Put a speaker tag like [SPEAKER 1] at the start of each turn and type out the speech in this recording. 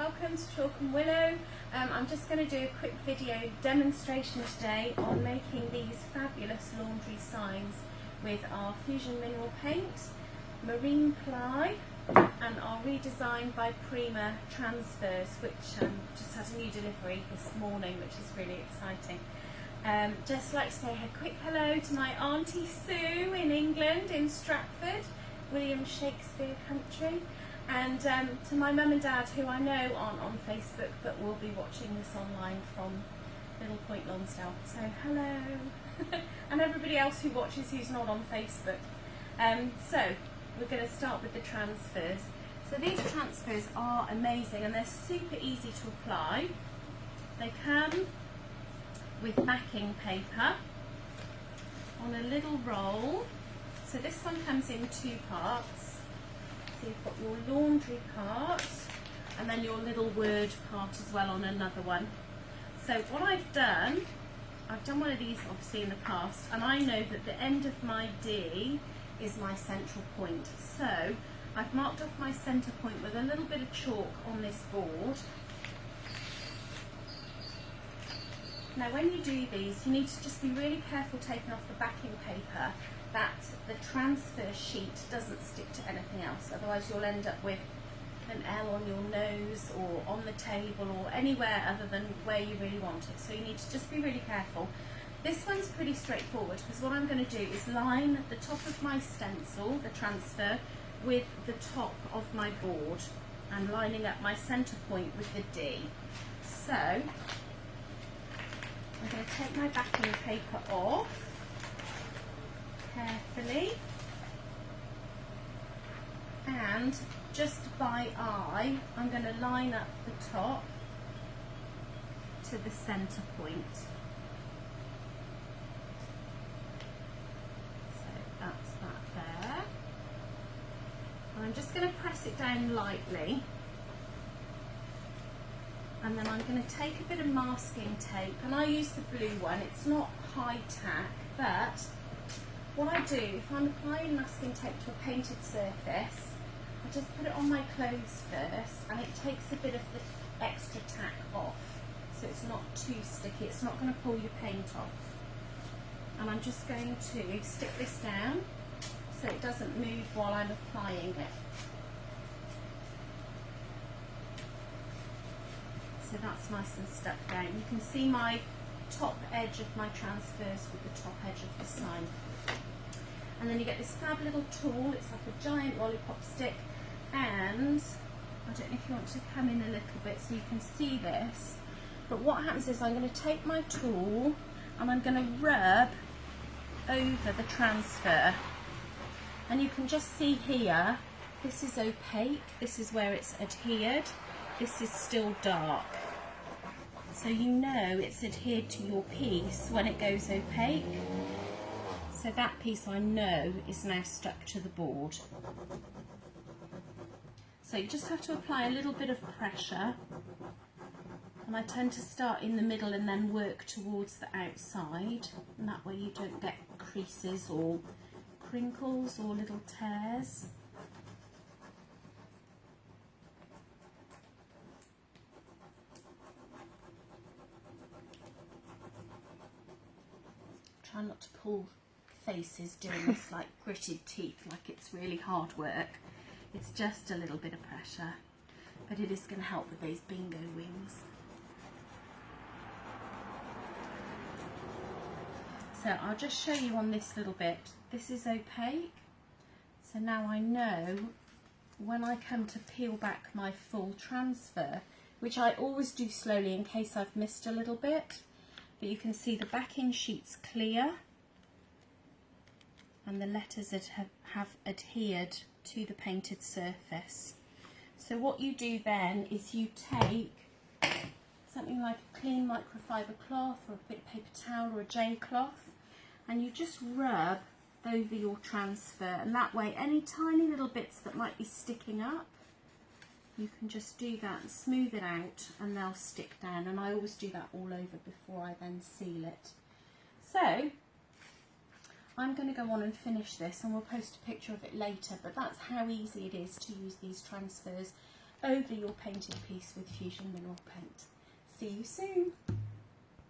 [SPEAKER 1] welcome to Chalk and Willow. I'm just going to do a quick video demonstration today on making these fabulous laundry signs with our Fusion Mineral Paint, Marine Ply and our Redesign by Prima transfers, which just had a new delivery this morning, which is really exciting. Just like to say a quick hello to my Auntie Sue in England, in Stratford, William Shakespeare country. And to my mum and dad, who I know aren't on Facebook but will be watching this online from Little Point Lonsdale. So hello. And everybody else who watches who's not on Facebook. So we're going to start with the transfers. So these transfers are amazing and they're super easy to apply. They come with backing paper on a little roll. So this one comes in two parts. So you've got your laundry part and then your little word part as well on another one. So what I've done one of these obviously in the past, and I know that the end of my D is my central point. So I've marked off my centre point with a little bit of chalk on this board. Now when you do these, you need to just be really careful taking off the backing paper that the transfer sheet doesn't stick to anything else, otherwise you'll end up with an L on your nose or on the table or anywhere other than where you really want it. So you need to just be really careful. This one's pretty straightforward because what I'm going to do is line the top of my stencil, the transfer, with the top of my board and lining up my centre point with the D. So I'm going to take my backing paper off carefully, and just by eye I'm going to line up the top to the centre point. So that's that there. And I'm just going to press it down lightly, and then I'm going to take a bit of masking tape, and I use the blue one. It's not high tack, but what I do, if I'm applying masking tape to a painted surface, I just put it on my clothes first, and it takes a bit of the extra tack off, so it's not too sticky. It's not going to pull your paint off. And I'm just going to stick this down so it doesn't move while I'm applying it. So that's nice and stuck down. You can see my top edge of my transfers with the top edge of the sign. And then you get this fab little tool. It's like a giant lollipop stick, and I don't know if you want to come in a little bit so you can see this, but what happens is I'm going to take my tool and I'm going to rub over the transfer, and you can just see here, this is opaque, this is where it's adhered, this is still dark. So you know it's adhered to your piece when it goes opaque. So that piece I know is now stuck to the board. So you just have to apply a little bit of pressure, and I tend to start in the middle and then work towards the outside, and that way you don't get creases or crinkles or little tears. Try not to pull faces doing this like gritted teeth, like it's really hard work. It's just a little bit of pressure, but it is going to help with those bingo wings. So I'll just show you on this little bit. This is opaque, so now I know when I come to peel back my full transfer, which I always do slowly in case I've missed a little bit, but you can see the backing sheet's clear and the letters that have adhered to the painted surface. So what you do then is you take something like a clean microfiber cloth or a bit of paper towel or a J cloth, and you just rub over your transfer, and that way any tiny little bits that might be sticking up, you can just do that and smooth it out and they'll stick down, and I always do that all over before I then seal it. So I'm going to go on and finish this, and we'll post a picture of it later, but that's how easy it is to use these transfers. over your painted piece with Fusion Mineral Paint. See you soon!